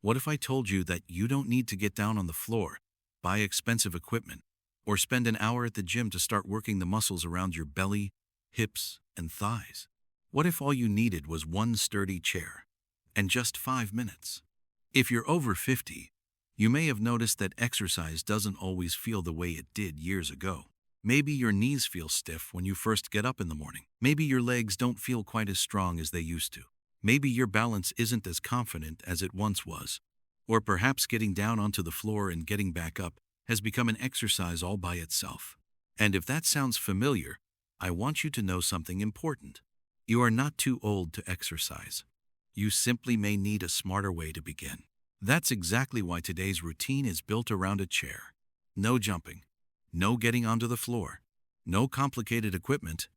What if I told you that you don't need to get down on the floor, buy expensive equipment, or spend an hour at the gym to start working the muscles around your belly, hips, and thighs? What if all you needed was one sturdy chair and just 5 minutes? If you're over 50, you may have noticed that exercise doesn't always feel the way it did years ago. Maybe your knees feel stiff when you first get up in the morning. Maybe your legs don't feel quite as strong as they used to. Maybe your balance isn't as confident as it once was. Or perhaps getting down onto the floor and getting back up has become an exercise all by itself. And if that sounds familiar, I want you to know something important. You are not too old to exercise. You simply may need a smarter way to begin. That's exactly why today's routine is built around a chair. No jumping, no getting onto the floor, no complicated equipment,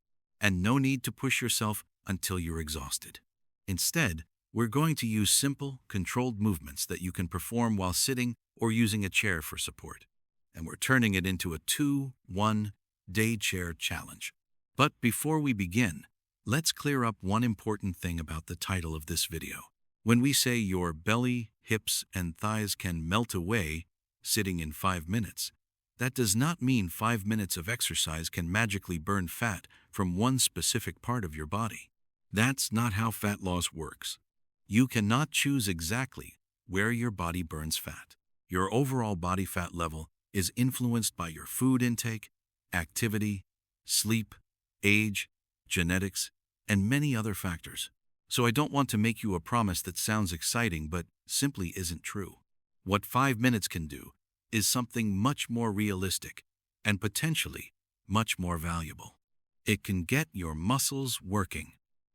and no need to push yourself until you're exhausted. Instead, we're going to use simple, controlled movements that you can perform while sitting or using a chair for support. And we're turning it into a 2-1-day chair challenge. But before we begin, let's clear up one important thing about the title of this video. When we say your belly, hips, and thighs can melt away sitting in 5 minutes, that does not mean 5 minutes of exercise can magically burn fat from one specific part of your body. That's not how fat loss works. You cannot choose exactly where your body burns fat. Your overall body fat level is influenced by your food intake, activity, sleep, age, genetics, and many other factors. So I don't want to make you a promise that sounds exciting but simply isn't true. What 5 minutes can do is something much more realistic and potentially much more valuable. It can get your muscles working.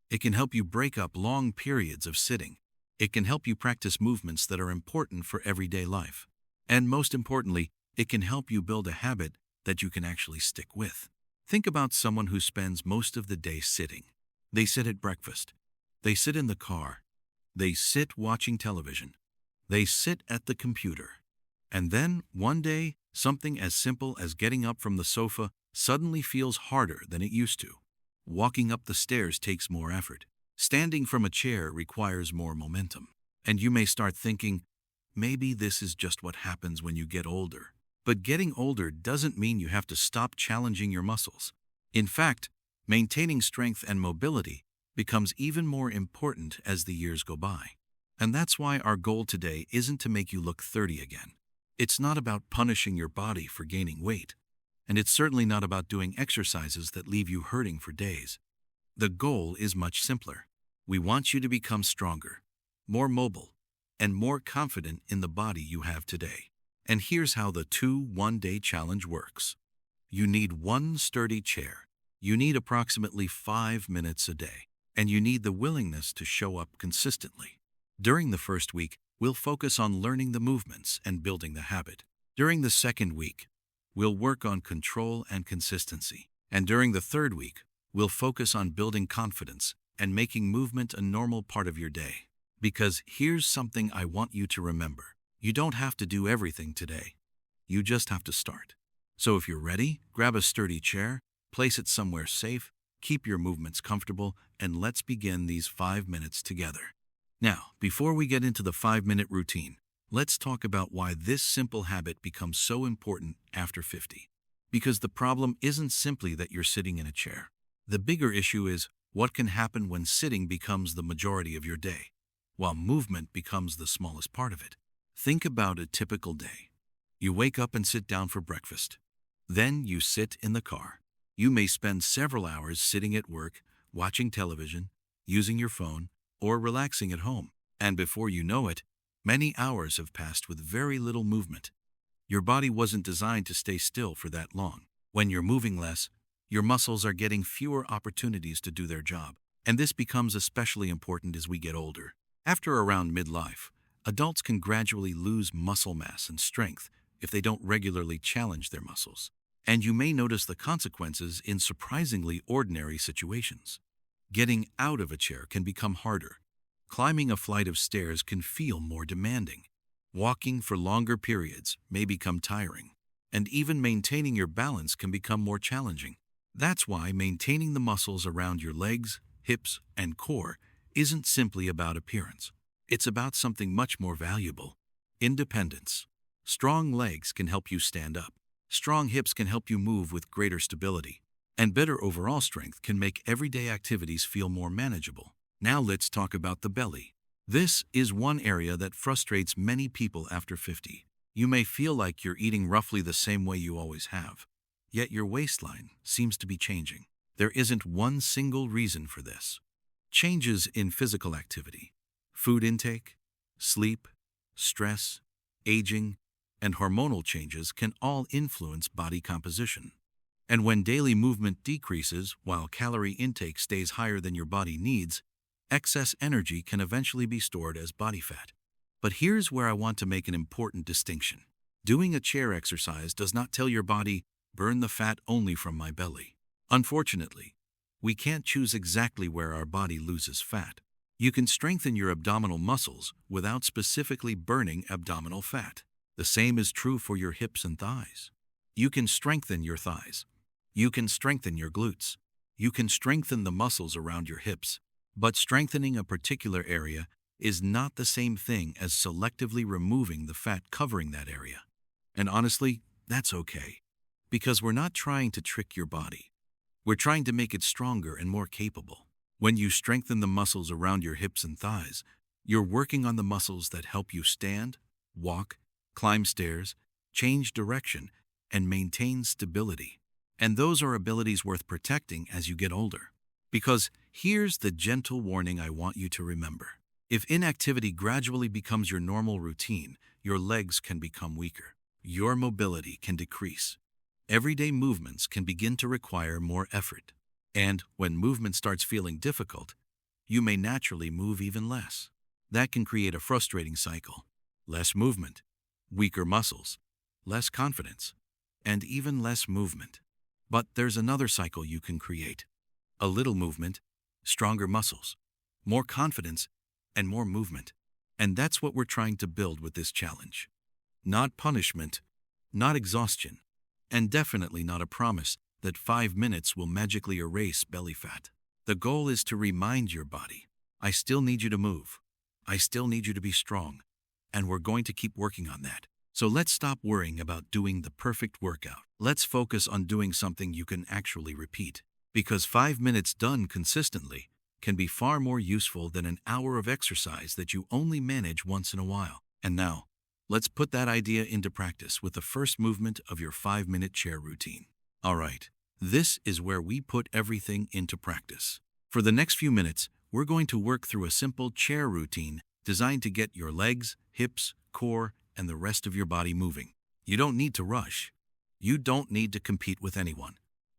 It can help you break up long periods of sitting. It can help you practice movements that are important for everyday life. And most importantly, it can help you build a habit that you can actually stick with. Think about someone who spends most of the day sitting. They sit at breakfast. They sit in the car. They sit watching television. They sit at the computer. And then, one day, something as simple as getting up from the sofa suddenly feels harder than it used to. Walking up the stairs takes more effort. Standing from a chair requires more momentum. And you may start thinking, maybe this is just what happens when you get older. But getting older doesn't mean you have to stop challenging your muscles. In fact, maintaining strength and mobility becomes even more important as the years go by. And that's why our goal today isn't to make you look 30 again. It's not about punishing your body for gaining weight. And it's certainly not about doing exercises that leave you hurting for days. The goal is much simpler. We want you to become stronger, more mobile, and more confident in the body you have today. And here's how the 2-1-day challenge works. You need one sturdy chair. You need approximately 5 minutes a day. And you need the willingness to show up consistently. During the first week, we'll focus on learning the movements and building the habit. During the second week, we'll work on control and consistency. And during the third week, we'll focus on building confidence and making movement a normal part of your day. Because here's something I want you to remember. You don't have to do everything today. You just have to start. So if you're ready, grab a sturdy chair, place it somewhere safe, keep your movements comfortable, and let's begin these 5 minutes together. Now, before we get into the 5-minute routine, let's talk about why this simple habit becomes so important after 50. Because the problem isn't simply that you're sitting in a chair. The bigger issue is what can happen when sitting becomes the majority of your day, while movement becomes the smallest part of it. Think about a typical day. You wake up and sit down for breakfast. Then you sit in the car. You may spend several hours sitting at work, watching television, using your phone, or relaxing at home. And before you know it, many hours have passed with very little movement. Your body wasn't designed to stay still for that long. When you're moving less, your muscles are getting fewer opportunities to do their job. And this becomes especially important as we get older. After around midlife, adults can gradually lose muscle mass and strength if they don't regularly challenge their muscles. And you may notice the consequences in surprisingly ordinary situations. Getting out of a chair can become harder. Climbing a flight of stairs can feel more demanding. Walking for longer periods may become tiring. And even maintaining your balance can become more challenging. That's why maintaining the muscles around your legs, hips, and core isn't simply about appearance. It's about something much more valuable: independence. Strong legs can help you stand up. Strong hips can help you move with greater stability. And better overall strength can make everyday activities feel more manageable. Now let's talk about the belly. This is one area that frustrates many people after 50. You may feel like you're eating roughly the same way you always have, yet your waistline seems to be changing. There isn't one single reason for this. Changes in physical activity, food intake, sleep, stress, aging, and hormonal changes can all influence body composition. And when daily movement decreases while calorie intake stays higher than your body needs, excess energy can eventually be stored as body fat. But here's where I want to make an important distinction. Doing a chair exercise does not tell your body, burn the fat only from my belly. Unfortunately, we can't choose exactly where our body loses fat. You can strengthen your abdominal muscles without specifically burning abdominal fat. The same is true for your hips and thighs. You can strengthen your thighs. You can strengthen your glutes. You can strengthen the muscles around your hips. But strengthening a particular area is not the same thing as selectively removing the fat covering that area. And honestly, that's okay. Because we're not trying to trick your body. We're trying to make it stronger and more capable. When you strengthen the muscles around your hips and thighs, you're working on the muscles that help you stand, walk, climb stairs, change direction, and maintain stability. And those are abilities worth protecting as you get older. Because here's the gentle warning I want you to remember. If inactivity gradually becomes your normal routine, your legs can become weaker. Your mobility can decrease. Everyday movements can begin to require more effort. And when movement starts feeling difficult, you may naturally move even less. That can create a frustrating cycle. Less movement, weaker muscles, less confidence, and even less movement. But there's another cycle you can create. A little movement, stronger muscles, more confidence, and more movement. And that's what we're trying to build with this challenge. Not punishment, not exhaustion, and definitely not a promise that 5 minutes will magically erase belly fat. The goal is to remind your body, I still need you to move. I still need you to be strong. And we're going to keep working on that. So let's stop worrying about doing the perfect workout. Let's focus on doing something you can actually repeat. Because 5 minutes done consistently can be far more useful than an hour of exercise that you only manage once in a while. And now, let's put that idea into practice with the first movement of your 5-minute chair routine. All right, this is where we put everything into practice. For the next few minutes, we're going to work through a simple chair routine designed to get your legs, hips, core, and the rest of your body moving. You don't need to rush. You don't need to compete with anyone.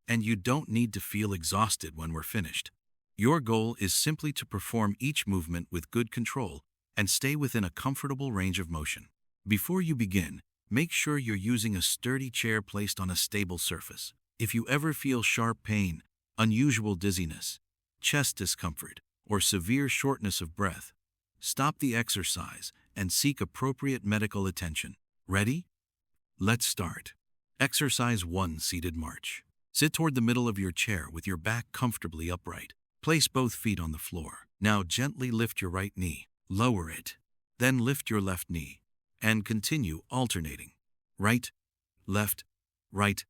And you don't need to feel exhausted when we're finished. Your goal is simply to perform each movement with good control and stay within a comfortable range of motion. Before you begin, make sure you're using a sturdy chair placed on a stable surface. If you ever feel sharp pain, unusual dizziness, chest discomfort, or severe shortness of breath, stop the exercise and seek appropriate medical attention. Ready? Let's start. Exercise 1, seated march. Sit toward the middle of your chair with your back comfortably upright. Place both feet on the floor. Now gently lift your right knee. Lower it. Then lift your left knee. And continue alternating. Right, left, right,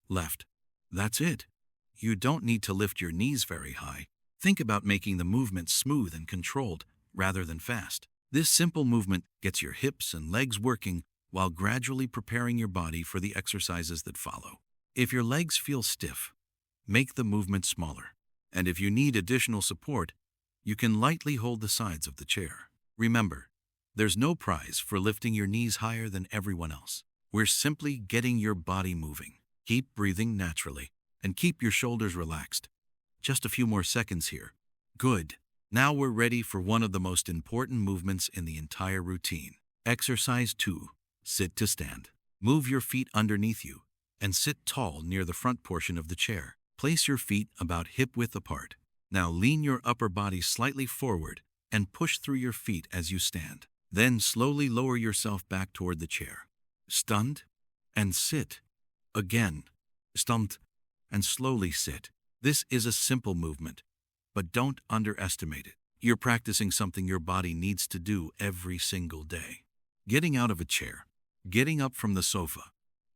left. That's it. You don't need to lift your knees very high. Think about making the movement smooth and controlled rather than fast. This simple movement gets your hips and legs working while gradually preparing your body for the exercises that follow. If your legs feel stiff, make the movement smaller. And if you need additional support, you can lightly hold the sides of the chair. Remember, there's no prize for lifting your knees higher than everyone else. We're simply getting your body moving. Keep breathing naturally and keep your shoulders relaxed. Just a few more seconds here. Good. Now we're ready for one of the most important movements in the entire routine. Exercise 2. Sit to stand. Move your feet underneath you and sit tall near the front portion of the chair. Place your feet about hip-width apart. Now lean your upper body slightly forward and push through your feet as you stand. Then slowly lower yourself back toward the chair. Stunned? And sit. Again. Stumped and slowly sit. This is a simple movement, but don't underestimate it. You're practicing something your body needs to do every single day. Getting out of a chair, getting up from the sofa,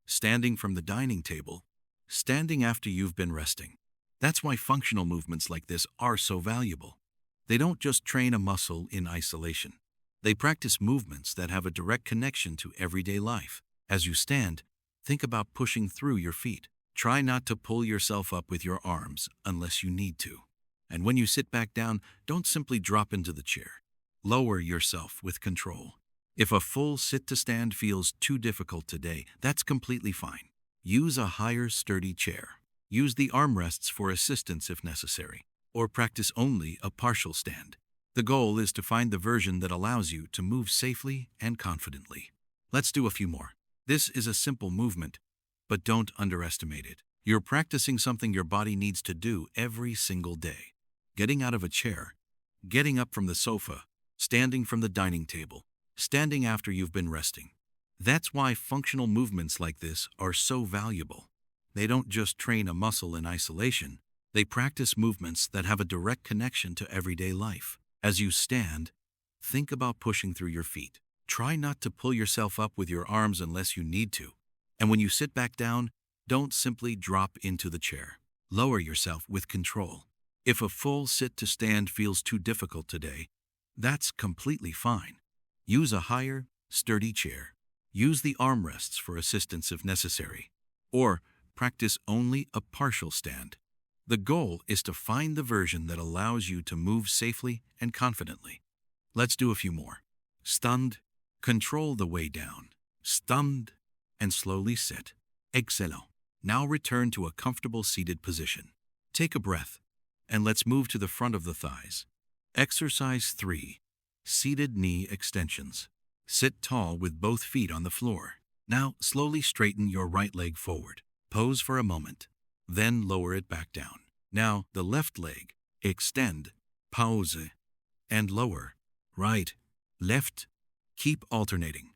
standing from the dining table, standing after you've been resting. That's why functional movements like this are so valuable. They don't just train a muscle in isolation. They practice movements that have a direct connection to everyday life. As you stand, think about pushing through your feet. Try not to pull yourself up with your arms unless you need to. And when you sit back down, don't simply drop into the chair. Lower yourself with control. If a full sit-to-stand feels too difficult today, that's completely fine. Use a higher, sturdy chair. Use the armrests for assistance if necessary, or practice only a partial stand. The goal is to find the version that allows you to move safely and confidently. Let's do a few more. This is a simple movement, but don't underestimate it. You're practicing something your body needs to do every single day. Getting out of a chair, getting up from the sofa, standing from the dining table, standing after you've been resting. That's why functional movements like this are so valuable. They don't just train a muscle in isolation. They practice movements that have a direct connection to everyday life. As you stand, think about pushing through your feet. Try not to pull yourself up with your arms unless you need to. And when you sit back down, don't simply drop into the chair. Lower yourself with control. If a full sit-to-stand feels too difficult today, that's completely fine. Use a higher, sturdy chair. Use the armrests for assistance if necessary. Or practice only a partial stand. The goal is to find the version that allows you to move safely and confidently. Let's do a few more. Stand, control the way down. Stand, and slowly sit. Excellent. Now return to a comfortable seated position. Take a breath, and let's move to the front of the thighs. Exercise 3. Seated knee extensions. Sit tall with both feet on the floor. Now slowly straighten your right leg forward. Pose for a moment, then lower it back down. Now the left leg. Extend, pause, and lower. Right, left. Keep alternating.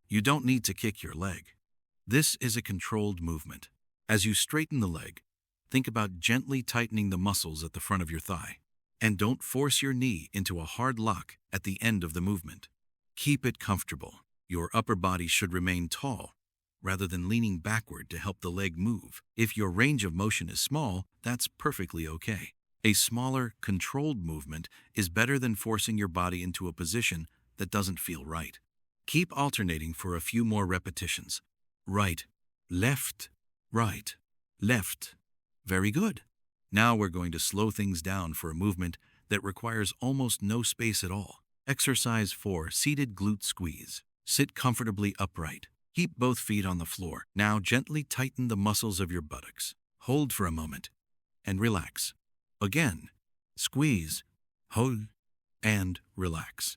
You don't need to kick your leg. This is a controlled movement. As you straighten the leg, think about gently tightening the muscles at the front of your thigh. And don't force your knee into a hard lock at the end of the movement. Keep it comfortable. Your upper body should remain tall, rather than leaning backward to help the leg move. If your range of motion is small, that's perfectly okay. A smaller, controlled movement is better than forcing your body into a position that doesn't feel right. Keep alternating for a few more repetitions. Right, left, right, left. Very good. Now we're going to slow things down for a movement that requires almost no space at all. Exercise 4. Seated glute squeeze. Sit comfortably upright. Keep both feet on the floor. Now gently tighten the muscles of your buttocks. Hold for a moment and relax. Again, squeeze, hold, and relax.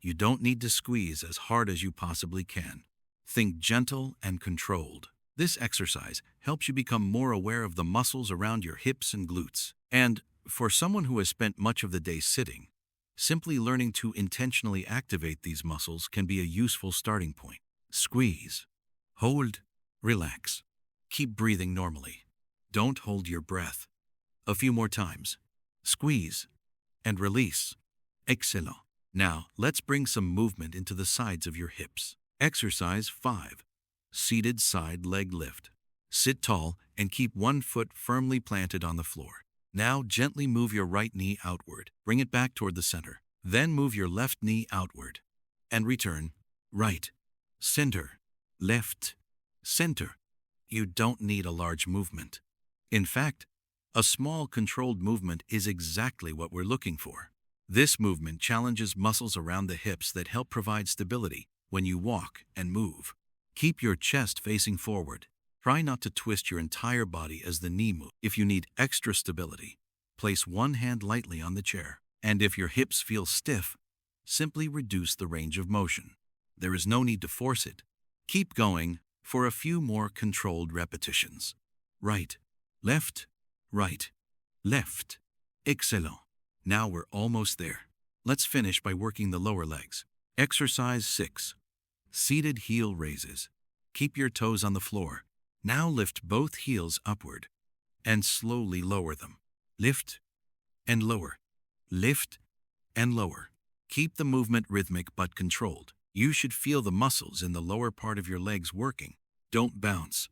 You don't need to squeeze as hard as you possibly can. Think gentle and controlled. This exercise helps you become more aware of the muscles around your hips and glutes. And for someone who has spent much of the day sitting, simply learning to intentionally activate these muscles can be a useful starting point. Squeeze, hold, relax. Keep breathing normally. Don't hold your breath. A few more times. Squeeze and release. Excellent. Now, let's bring some movement into the sides of your hips. Exercise 5. Seated side leg lift. Sit tall and keep one foot firmly planted on the floor. Now gently move your right knee outward. Bring it back toward the center. Then move your left knee outward. And return. Right, center, left, center. You don't need a large movement. In fact, a small controlled movement is exactly what we're looking for. This movement challenges muscles around the hips that help provide stability when you walk and move. Keep your chest facing forward. Try not to twist your entire body as the knee moves. If you need extra stability, place one hand lightly on the chair. And if your hips feel stiff, simply reduce the range of motion. There is no need to force it. Keep going for a few more controlled repetitions. Right, left, right, left. Excellent. Now we're almost there. Let's finish by working the lower legs. Exercise 6. Seated heel raises. Keep your toes on the floor. Now lift both heels upward and slowly lower them. Lift and lower. Lift and lower. Keep the movement rhythmic but controlled. You should feel the muscles in the lower part of your legs working. Don't bounce.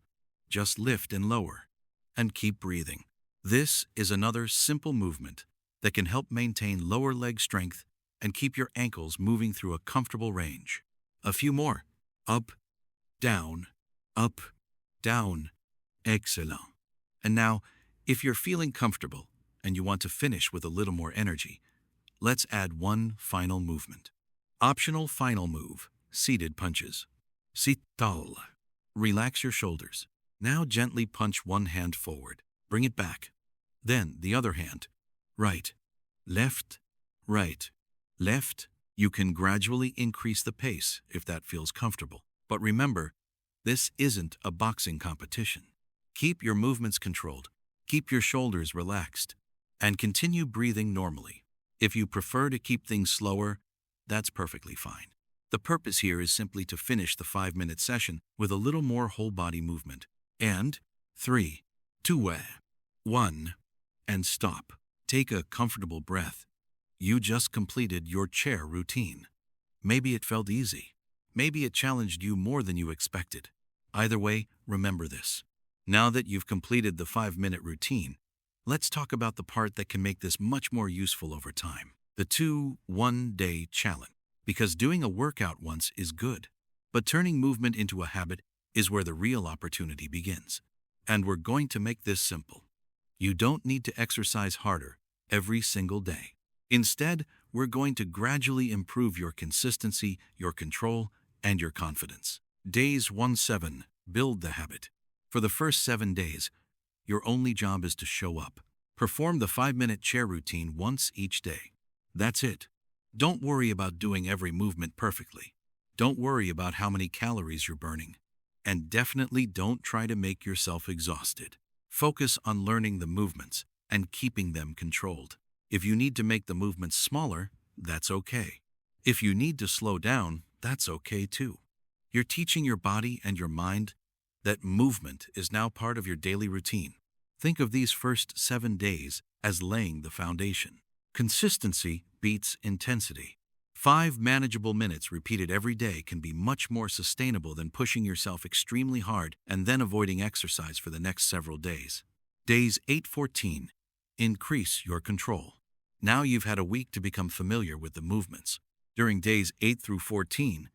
Just lift and lower. And keep breathing. This is another simple movement that can help maintain lower leg strength and keep your ankles moving through a comfortable range. A few more. Up, down, up, down. Excellent. And now, if you're feeling comfortable and you want to finish with a little more energy, let's add one final movement. Optional final move, seated punches. Sit-tal. Relax your shoulders. Now gently punch one hand forward. Bring it back. Then the other hand. Right, left, right, left. You can gradually increase the pace if that feels comfortable. But remember, this isn't a boxing competition. Keep your movements controlled, keep your shoulders relaxed, and continue breathing normally. If you prefer to keep things slower, that's perfectly fine. The purpose here is simply to finish the 5-minute session with a little more whole body movement. And 3, 2, 1, and stop. Take a comfortable breath. You just completed your chair routine. Maybe it felt easy. Maybe it challenged you more than you expected. Either way, remember this. Now that you've completed the 5-minute routine, let's talk about the part that can make this much more useful over time. The 2-1-day challenge. Because doing a workout once is good, but turning movement into a habit is where the real opportunity begins. And we're going to make this simple. You don't need to exercise harder every single day. Instead, we're going to gradually improve your consistency, your control, and your confidence. Days 1-7, build the habit. For the first 7 days, your only job is to show up. Perform the 5-minute chair routine once each day. That's it. Don't worry about doing every movement perfectly. Don't worry about how many calories you're burning. And definitely don't try to make yourself exhausted. Focus on learning the movements and keeping them controlled. If you need to make the movements smaller, that's okay. If you need to slow down, that's okay too. You're teaching your body and your mind that movement is now part of your daily routine. Think of these first 7 days as laying the foundation. Consistency beats intensity. 5 manageable minutes repeated every day can be much more sustainable than pushing yourself extremely hard and then avoiding exercise for the next several days. Days 8-14. Increase your control. Now you've had a week to become familiar with the movements. During days 8-14,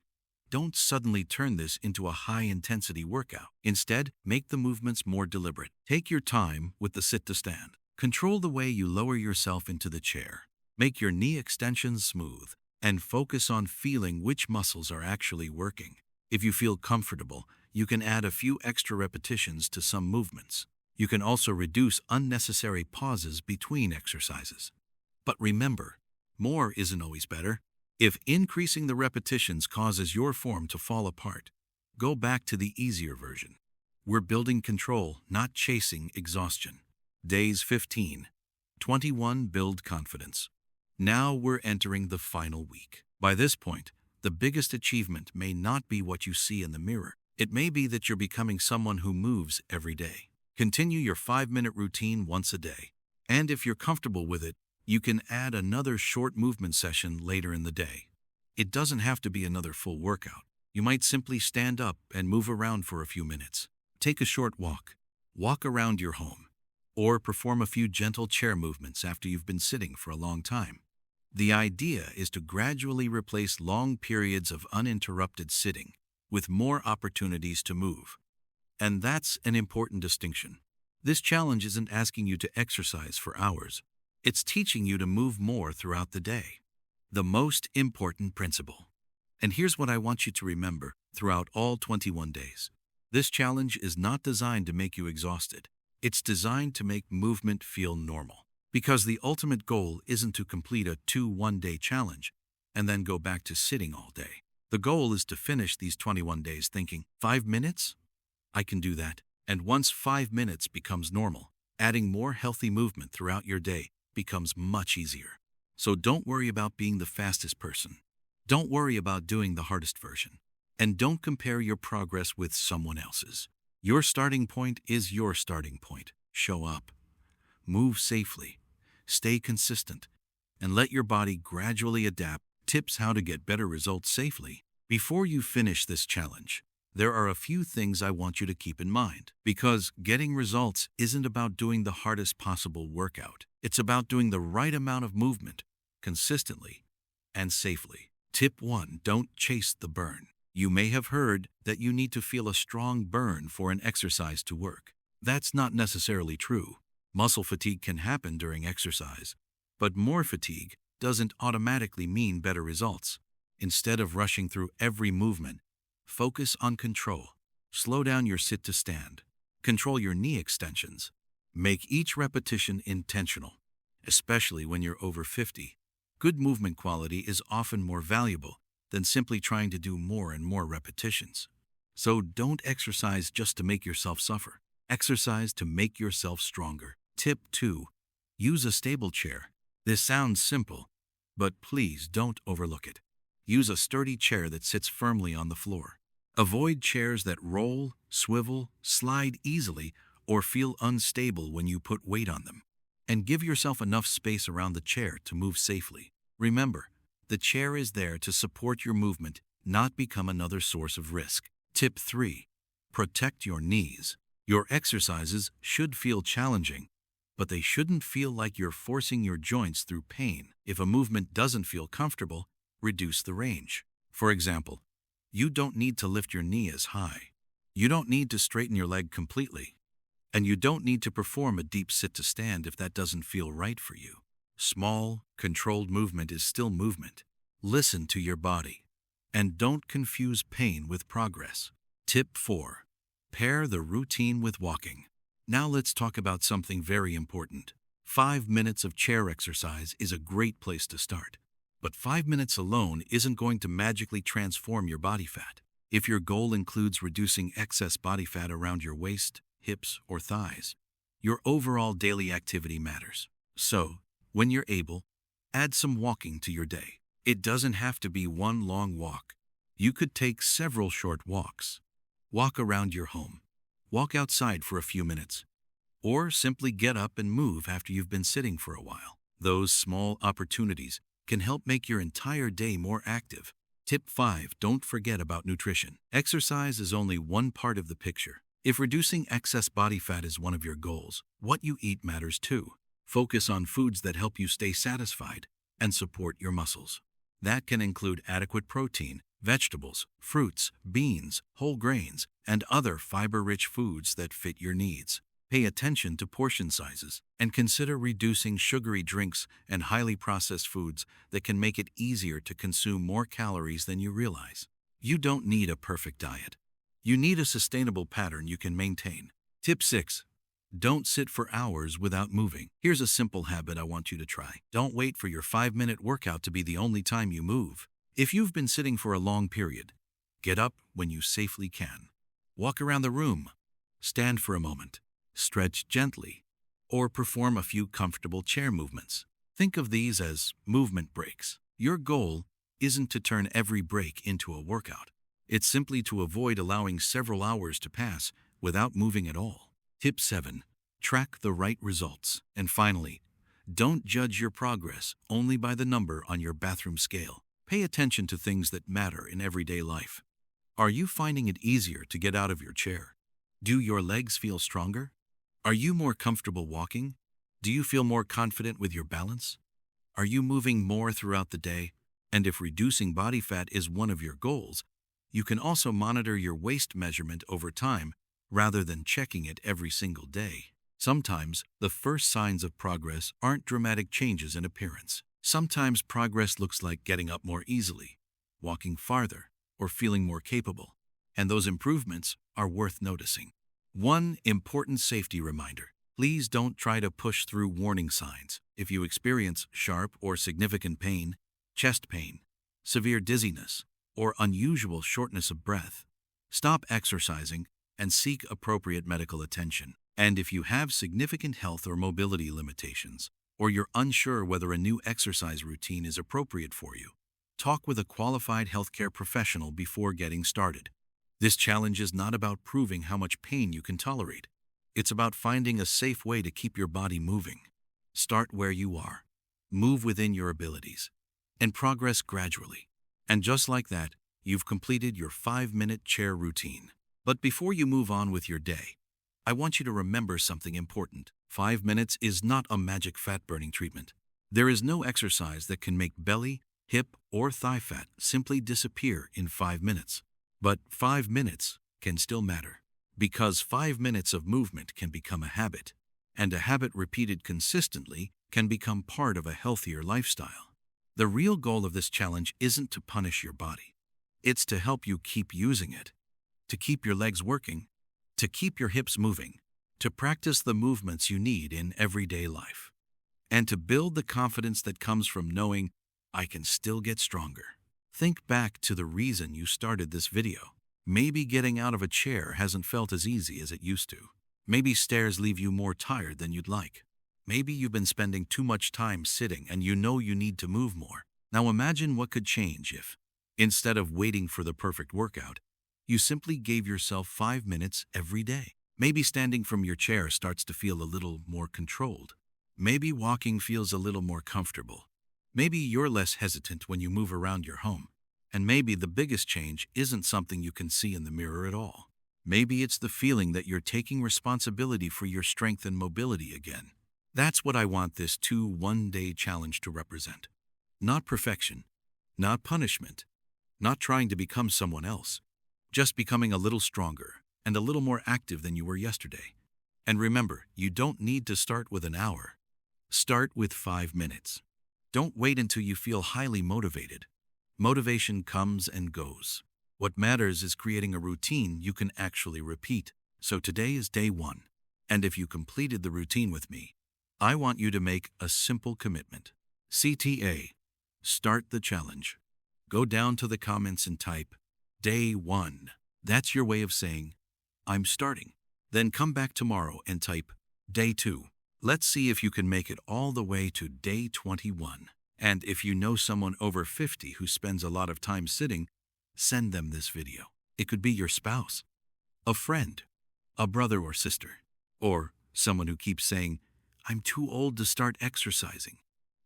don't suddenly turn this into a high-intensity workout. Instead, make the movements more deliberate. Take your time with the sit to stand. Control the way you lower yourself into the chair. Make your knee extensions smooth, and focus on feeling which muscles are actually working. If you feel comfortable, you can add a few extra repetitions to some movements. You can also reduce unnecessary pauses between exercises. But remember, more isn't always better. If increasing the repetitions causes your form to fall apart, go back to the easier version. We're building control, not chasing exhaustion. Days 15-21 build confidence. Now we're entering the final week. By this point, the biggest achievement may not be what you see in the mirror. It may be that you're becoming someone who moves every day. Continue your 5-minute routine once a day. And if you're comfortable with it, you can add another short movement session later in the day. It doesn't have to be another full workout. You might simply stand up and move around for a few minutes. Take a short walk. Walk around your home. Or perform a few gentle chair movements after you've been sitting for a long time. The idea is to gradually replace long periods of uninterrupted sitting with more opportunities to move. And that's an important distinction. This challenge isn't asking you to exercise for hours. It's teaching you to move more throughout the day. The most important principle. And here's what I want you to remember throughout all 21 days. This challenge is not designed to make you exhausted. It's designed to make movement feel normal. Because the ultimate goal isn't to complete a 2-1-day challenge and then go back to sitting all day. The goal is to finish these 21 days thinking, 5 minutes? I can do that. And once 5 minutes becomes normal, adding more healthy movement throughout your day becomes much easier. So don't worry about being the fastest person. Don't worry about doing the hardest version. And don't compare your progress with someone else's. Your starting point is your starting point. Show up. Move safely. Stay consistent. and let your body gradually adapt. Tips how to get better results safely. Before you finish this challenge, there are a few things I want you to keep in mind, because getting results isn't about doing the hardest possible workout. It's about doing the right amount of movement, consistently, and safely. Tip 1. Don't chase the burn. You may have heard that you need to feel a strong burn for an exercise to work. That's not necessarily true. Muscle fatigue can happen during exercise, but more fatigue doesn't automatically mean better results. Instead of rushing through every movement, focus on control. Slow down your sit to stand. Control your knee extensions. Make each repetition intentional, especially when you're over 50. Good movement quality is often more valuable than simply trying to do more and more repetitions. So don't exercise just to make yourself suffer. Exercise to make yourself stronger. Tip 2. Use a stable chair. This sounds simple, but please don't overlook it. Use a sturdy chair that sits firmly on the floor. Avoid chairs that roll, swivel, slide easily, or feel unstable when you put weight on them. And give yourself enough space around the chair to move safely. Remember, the chair is there to support your movement, not become another source of risk. Tip 3. Protect your knees. Your exercises should feel challenging, but they shouldn't feel like you're forcing your joints through pain. If a movement doesn't feel comfortable, reduce the range. For example, you don't need to lift your knee as high. You don't need to straighten your leg completely. And you don't need to perform a deep sit to stand if that doesn't feel right for you. Small, controlled movement is still movement. Listen to your body. And don't confuse pain with progress. Tip 4. Pair the routine with walking. Now let's talk about something very important. 5 minutes of chair exercise is a great place to start. But 5 minutes alone isn't going to magically transform your body fat. If your goal includes reducing excess body fat around your waist, hips, or thighs, your overall daily activity matters. So, when you're able, add some walking to your day. It doesn't have to be one long walk. You could take several short walks. Walk around your home. Walk outside for a few minutes. Or simply get up and move after you've been sitting for a while. Those small opportunities can help make your entire day more active. Tip 5. Don't forget about nutrition. Exercise is only one part of the picture. If reducing excess body fat is one of your goals, what you eat matters too. Focus on foods that help you stay satisfied and support your muscles. That can include adequate protein, vegetables, fruits, beans, whole grains, and other fiber-rich foods that fit your needs. Pay attention to portion sizes and consider reducing sugary drinks and highly processed foods that can make it easier to consume more calories than you realize. You don't need a perfect diet. You need a sustainable pattern you can maintain. Tip 6. Don't sit for hours without moving. Here's a simple habit I want you to try. Don't wait for your 5-minute workout to be the only time you move. If you've been sitting for a long period, get up when you safely can. Walk around the room. Stand for a moment. Stretch gently, or perform a few comfortable chair movements. Think of these as movement breaks. Your goal isn't to turn every break into a workout. It's simply to avoid allowing several hours to pass without moving at all. Tip 7. Track the right results. And finally, don't judge your progress only by the number on your bathroom scale. Pay attention to things that matter in everyday life. Are you finding it easier to get out of your chair? Do your legs feel stronger? Are you more comfortable walking? Do you feel more confident with your balance? Are you moving more throughout the day? And if reducing body fat is one of your goals, you can also monitor your waist measurement over time rather than checking it every single day. Sometimes, the first signs of progress aren't dramatic changes in appearance. Sometimes progress looks like getting up more easily, walking farther, or feeling more capable. And those improvements are worth noticing. One important safety reminder: please don't try to push through warning signs. If you experience sharp or significant pain, chest pain, severe dizziness, or unusual shortness of breath, stop exercising and seek appropriate medical attention. And if you have significant health or mobility limitations, or you're unsure whether a new exercise routine is appropriate for you, talk with a qualified healthcare professional before getting started. This challenge is not about proving how much pain you can tolerate. It's about finding a safe way to keep your body moving. Start where you are. move within your abilities, and progress gradually. And just like that, you've completed your 5-minute chair routine. But before you move on with your day, I want you to remember something important. 5 minutes is not a magic fat-burning treatment. There is no exercise that can make belly, hip, or thigh fat simply disappear in 5 minutes. But 5 minutes can still matter, because 5 minutes of movement can become a habit, and a habit repeated consistently can become part of a healthier lifestyle. The real goal of this challenge isn't to punish your body. It's to help you keep using it, to keep your legs working, to keep your hips moving, to practice the movements you need in everyday life, and to build the confidence that comes from knowing I can still get stronger. Think back to the reason you started this video. Maybe getting out of a chair hasn't felt as easy as it used to. Maybe stairs leave you more tired than you'd like. Maybe you've been spending too much time sitting and you know you need to move more. Now imagine what could change if, instead of waiting for the perfect workout, you simply gave yourself 5 minutes every day. Maybe standing from your chair starts to feel a little more controlled. Maybe walking feels a little more comfortable. Maybe you're less hesitant when you move around your home. And maybe the biggest change isn't something you can see in the mirror at all. Maybe it's the feeling that you're taking responsibility for your strength and mobility again. That's what I want this 1-day challenge to represent. Not perfection, not punishment, not trying to become someone else, just becoming a little stronger and a little more active than you were yesterday. And remember, you don't need to start with an hour. Start with 5 minutes. Don't wait until you feel highly motivated. Motivation comes and goes. What matters is creating a routine you can actually repeat. So today is day 1. And if you completed the routine with me, I want you to make a simple commitment. CTA. Start the challenge. Go down to the comments and type Day 1. That's your way of saying, I'm starting. Then come back tomorrow and type Day 2. Let's see if you can make it all the way to Day 21. And if you know someone over 50 who spends a lot of time sitting, send them this video. It could be your spouse, a friend, a brother or sister, or someone who keeps saying, I'm too old to start exercising.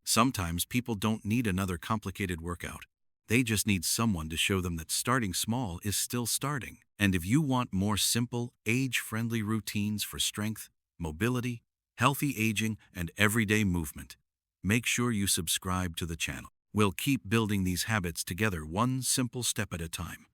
Sometimes people don't need another complicated workout. They just need someone to show them that starting small is still starting. And if you want more simple, age-friendly routines for strength, mobility, healthy aging, and everyday movement, make sure you subscribe to the channel. We'll keep building these habits together, one simple step at a time.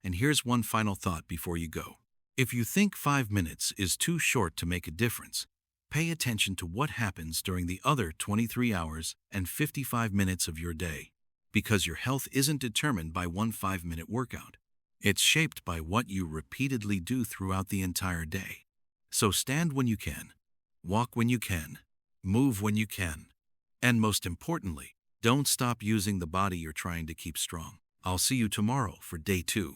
And here's one final thought before you go. If you think 5 minutes is too short to make a difference, pay attention to what happens during the other 23 hours and 55 minutes of your day. Because your health isn't determined by one 5-minute workout. It's shaped by what you repeatedly do throughout the entire day. So stand when you can, walk when you can, move when you can, and most importantly, don't stop using the body you're trying to keep strong. I'll see you tomorrow for day 2.